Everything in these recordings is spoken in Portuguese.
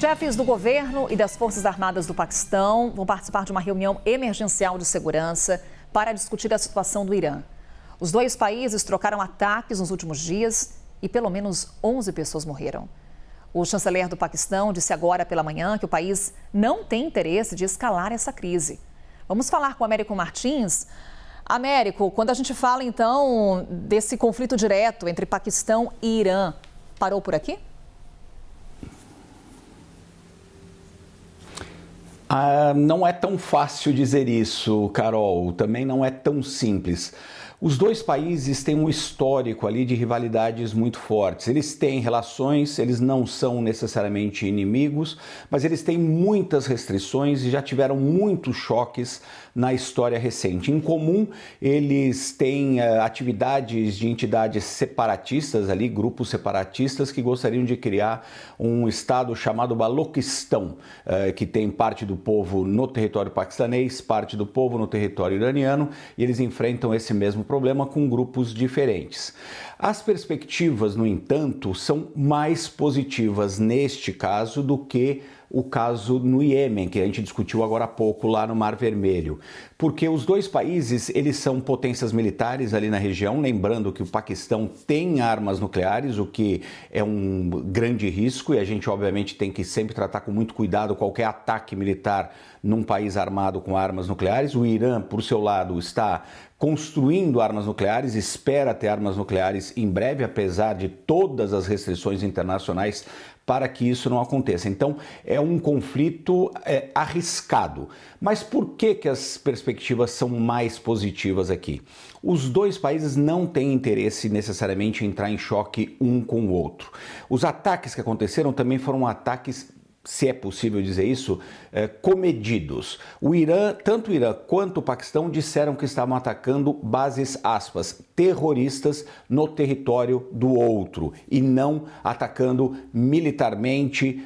Chefes do governo e das Forças Armadas do Paquistão vão participar de uma reunião emergencial de segurança para discutir a situação do Irã. Os dois países trocaram ataques nos últimos dias e pelo menos 11 pessoas morreram. O chanceler do Paquistão disse agora pela manhã que o país não tem interesse de escalar essa crise. Vamos falar com o Américo Martins. Américo, quando a gente fala então desse conflito direto entre Paquistão e Irã, parou por aqui? Não é tão fácil dizer isso, Carol, também não é tão simples. Os dois países têm um histórico ali de rivalidades muito fortes. Eles têm relações, eles não são necessariamente inimigos, mas eles têm muitas restrições e já tiveram muitos choques na história recente. Em comum, eles têm atividades de entidades separatistas ali, grupos separatistas que gostariam de criar um estado chamado Baloquistão, que tem parte do povo no território paquistanês, parte do povo no território iraniano, e eles enfrentam esse mesmo problema com grupos diferentes. As perspectivas, no entanto, são mais positivas neste caso do que o caso no Iêmen, que a gente discutiu agora há pouco lá no Mar Vermelho. Porque os dois países, eles são potências militares ali na região, lembrando que o Paquistão tem armas nucleares, o que é um grande risco, e a gente obviamente tem que sempre tratar com muito cuidado qualquer ataque militar num país armado com armas nucleares. O Irã, por seu lado, está construindo armas nucleares, espera ter armas nucleares em breve, apesar de todas as restrições internacionais para que isso não aconteça. Então, é um conflito arriscado. Mas por que as perspectivas são mais positivas aqui? Os dois países não têm interesse necessariamente em entrar em choque um com o outro. Os ataques que aconteceram também foram ataques, se é possível dizer isso, comedidos. O Irã, tanto o Irã quanto o Paquistão disseram que estavam atacando bases, aspas, terroristas no território do outro e não atacando militarmente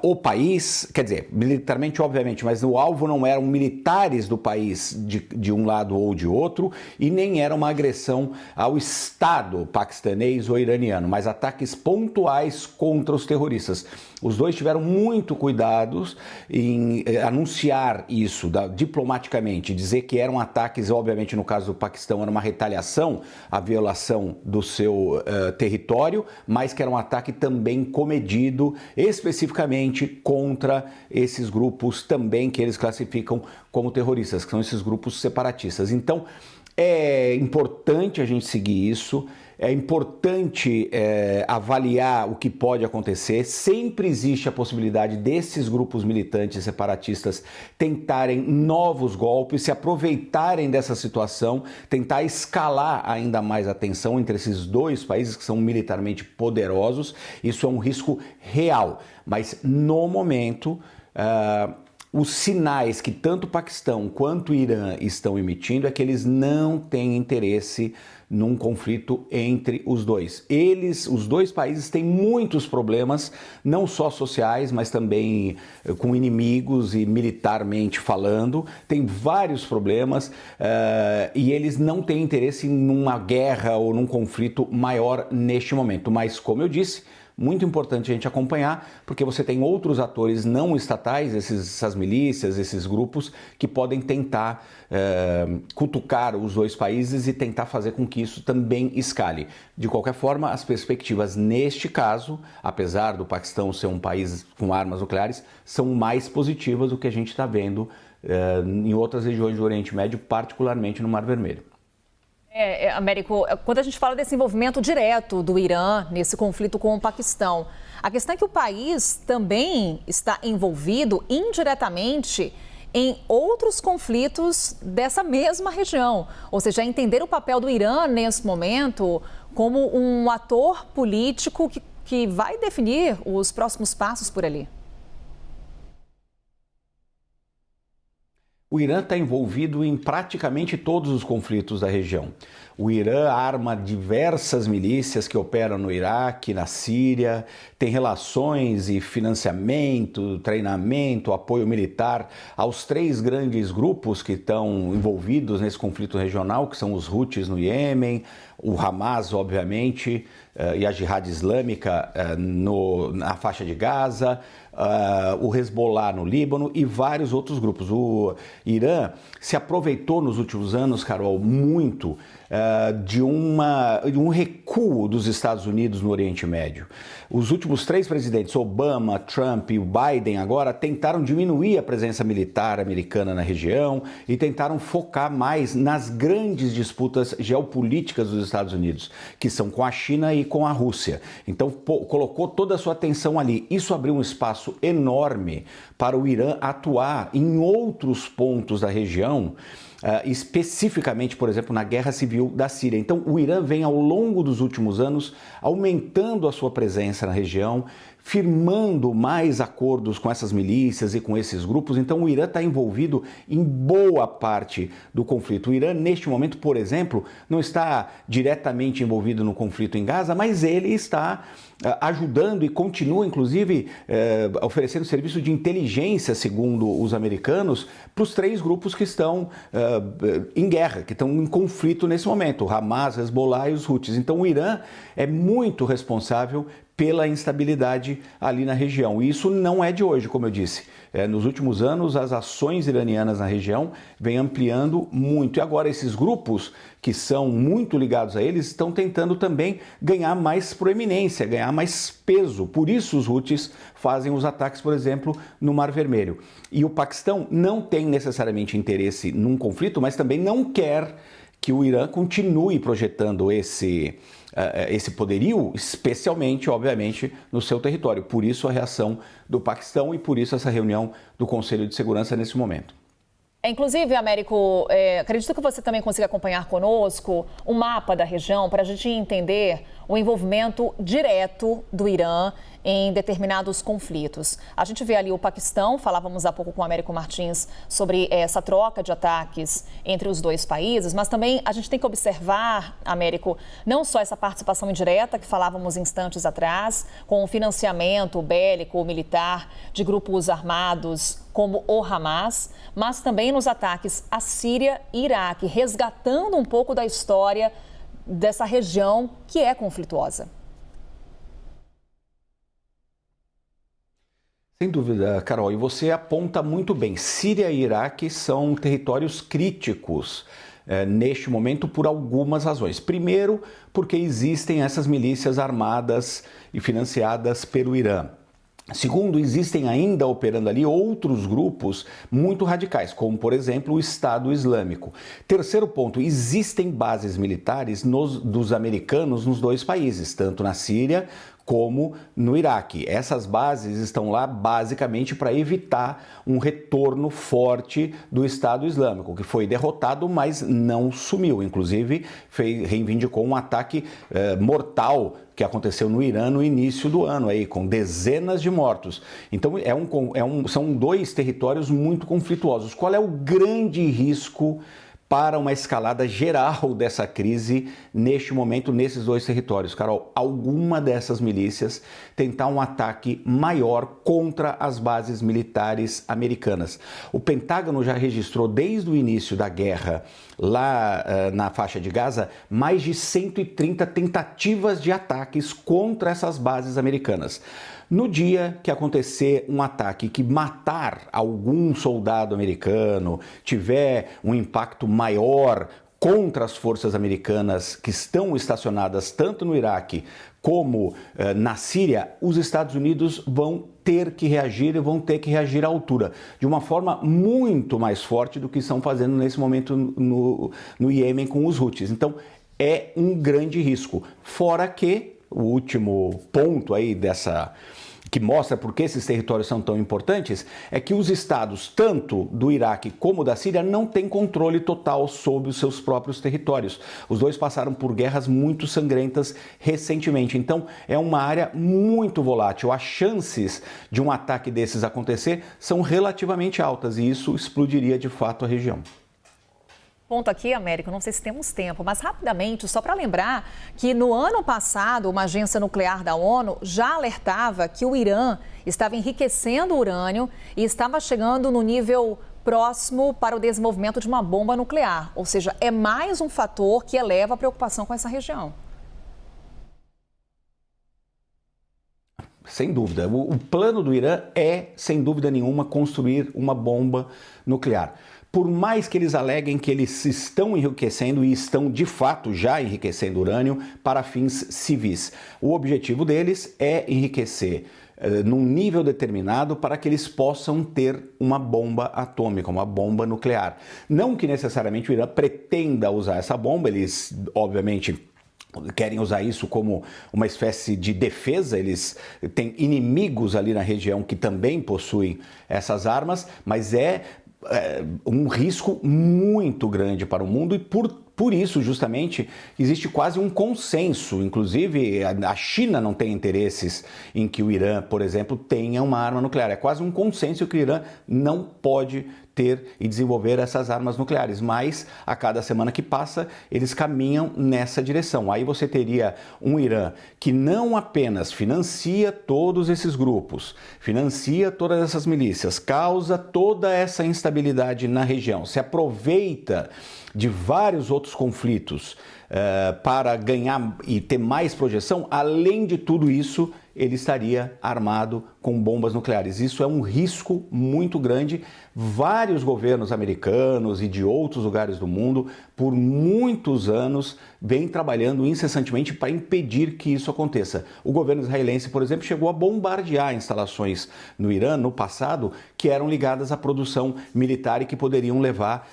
o país, quer dizer, militarmente obviamente, mas o alvo não eram militares do país de um lado ou de outro e nem era uma agressão ao Estado paquistanês ou iraniano, mas ataques pontuais contra os terroristas. Os dois tiveram muito cuidados em anunciar isso diplomaticamente, dizer que eram ataques, obviamente no caso do Paquistão era uma retaliação à violação do seu território, mas que era um ataque também comedido, especificamente contra esses grupos também que eles classificam como terroristas, que são esses grupos separatistas. Então, é importante a gente seguir isso, é importante avaliar o que pode acontecer. Sempre existe a possibilidade desses grupos militantes separatistas tentarem novos golpes, se aproveitarem dessa situação, tentar escalar ainda mais a tensão entre esses dois países que são militarmente poderosos. Isso é um risco real, mas no momento os sinais que tanto o Paquistão quanto o Irã estão emitindo é que eles não têm interesse num conflito entre os dois. Os dois países têm muitos problemas, não só sociais, mas também com inimigos e militarmente falando. Tem vários problemas e eles não têm interesse numa guerra ou num conflito maior neste momento. Mas, como eu disse, muito importante a gente acompanhar, porque você tem outros atores não estatais, essas milícias, esses grupos, que podem tentar cutucar os dois países e tentar fazer com que isso também escale. De qualquer forma, as perspectivas neste caso, apesar do Paquistão ser um país com armas nucleares, são mais positivas do que a gente está vendo em outras regiões do Oriente Médio, particularmente no Mar Vermelho. Américo, quando a gente fala desse envolvimento direto do Irã nesse conflito com o Paquistão, a questão é que o país também está envolvido indiretamente em outros conflitos dessa mesma região. Ou seja, entender o papel do Irã nesse momento como um ator político que vai definir os próximos passos por ali. O Irã está envolvido em praticamente todos os conflitos da região. O Irã arma diversas milícias que operam no Iraque, na Síria, tem relações e financiamento, treinamento, apoio militar aos três grandes grupos que estão envolvidos nesse conflito regional, que são os Houthis no Iêmen, o Hamas, obviamente, e a Jihad Islâmica na faixa de Gaza, o Hezbollah no Líbano e vários outros grupos. O Irã se aproveitou nos últimos anos, Carol, muito de um recuo dos Estados Unidos no Oriente Médio. Os últimos 3 presidentes, Obama, Trump e o Biden, agora tentaram diminuir a presença militar americana na região e tentaram focar mais nas grandes disputas geopolíticas dos Estados Unidos, que são com a China e com a Rússia. Então, colocou toda a sua atenção ali. Isso abriu um espaço enorme para o Irã atuar em outros pontos da região, especificamente, por exemplo, na guerra civil da Síria. Então, o Irã vem ao longo dos últimos anos aumentando a sua presença na região, firmando mais acordos com essas milícias e com esses grupos. Então, o Irã está envolvido em boa parte do conflito. O Irã, neste momento, por exemplo, não está diretamente envolvido no conflito em Gaza, mas ele está ajudando e continua, inclusive, oferecendo serviço de inteligência, segundo os americanos, para os 3 grupos que estão em guerra, que estão em conflito nesse momento, o Hamas, Hezbollah e os Houthis. Então, o Irã é muito responsável pela instabilidade ali na região. E isso não é de hoje, como eu disse. Nos últimos anos, as ações iranianas na região vêm ampliando muito. E agora esses grupos, que são muito ligados a eles, estão tentando também ganhar mais proeminência, ganhar mais peso. Por isso os Houthis fazem os ataques, por exemplo, no Mar Vermelho. E o Paquistão não tem necessariamente interesse num conflito, mas também não quer que o Irã continue projetando esse poderio, especialmente, obviamente, no seu território. Por isso a reação do Paquistão e por isso essa reunião do Conselho de Segurança nesse momento. Inclusive, Américo, acredito que você também consiga acompanhar conosco um mapa da região para a gente entender o envolvimento direto do Irã em determinados conflitos. A gente vê ali o Paquistão, falávamos há pouco com o Américo Martins sobre essa troca de ataques entre os 2 países, mas também a gente tem que observar, Américo, não só essa participação indireta que falávamos instantes atrás, com o financiamento bélico, militar de grupos armados como o Hamas, mas também nos ataques à Síria e Iraque, resgatando um pouco da história dessa região que é conflituosa. Sem dúvida, Carol, e você aponta muito bem. Síria e Iraque são territórios críticos neste momento por algumas razões. Primeiro, porque existem essas milícias armadas e financiadas pelo Irã. Segundo, existem ainda operando ali outros grupos muito radicais, como, por exemplo, o Estado Islâmico. Terceiro ponto, existem bases militares dos americanos nos 2 países, tanto na Síria como no Iraque. Essas bases estão lá basicamente para evitar um retorno forte do Estado Islâmico, que foi derrotado, mas não sumiu. Inclusive, reivindicou um ataque mortal que aconteceu no Irã no início do ano, aí, com dezenas de mortos. Então, são 2 territórios muito conflituosos. Qual é o grande risco para uma escalada geral dessa crise neste momento, nesses 2 territórios? Carol, alguma dessas milícias tentar um ataque maior contra as bases militares americanas. O Pentágono já registrou desde o início da guerra lá na faixa de Gaza mais de 130 tentativas de ataques contra essas bases americanas. No dia que acontecer um ataque que matar algum soldado americano, tiver um impacto maior contra as forças americanas que estão estacionadas tanto no Iraque como na Síria, os Estados Unidos vão ter que reagir e vão ter que reagir à altura, de uma forma muito mais forte do que estão fazendo nesse momento no Iêmen com os Houthis. Então, é um grande risco. Fora que o último ponto aí que mostra por que esses territórios são tão importantes, é que os estados, tanto do Iraque como da Síria, não têm controle total sobre os seus próprios territórios. Os 2 passaram por guerras muito sangrentas recentemente, então é uma área muito volátil. As chances de um ataque desses acontecer são relativamente altas e isso explodiria de fato a região. Ponto aqui, Américo, não sei se temos tempo, mas rapidamente, só para lembrar que no ano passado, uma agência nuclear da ONU já alertava que o Irã estava enriquecendo urânio e estava chegando no nível próximo para o desenvolvimento de uma bomba nuclear. Ou seja, é mais um fator que eleva a preocupação com essa região. Sem dúvida. O plano do Irã é, sem dúvida nenhuma, construir uma bomba nuclear. Por mais que eles aleguem que eles estão enriquecendo e estão de fato já enriquecendo urânio para fins civis. O objetivo deles é enriquecer num nível determinado para que eles possam ter uma bomba atômica, uma bomba nuclear. Não que necessariamente o Irã pretenda usar essa bomba, eles obviamente querem usar isso como uma espécie de defesa, eles têm inimigos ali na região que também possuem essas armas, mas é um risco muito grande para o mundo e por isso, justamente, existe quase um consenso. Inclusive, a China não tem interesses em que o Irã, por exemplo, tenha uma arma nuclear. É quase um consenso que o Irã não pode ter e desenvolver essas armas nucleares, mas a cada semana que passa eles caminham nessa direção. Aí você teria um Irã que não apenas financia todos esses grupos, financia todas essas milícias, causa toda essa instabilidade na região, se aproveita de vários outros conflitos para ganhar e ter mais projeção. Além de tudo isso, ele estaria armado com bombas nucleares. Isso é um risco muito grande. Vários governos americanos e de outros lugares do mundo, por muitos anos, vêm trabalhando incessantemente para impedir que isso aconteça. O governo israelense, por exemplo, chegou a bombardear instalações no Irã no passado que eram ligadas à produção militar e que poderiam levar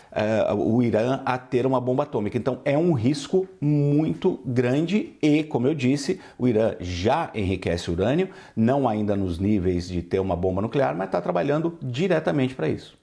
o Irã a ter uma bomba atômica. Então é um risco muito grande e, como eu disse, o Irã já enriquece urânio, não ainda nos níveis de ter uma bomba nuclear, mas está trabalhando diretamente para isso.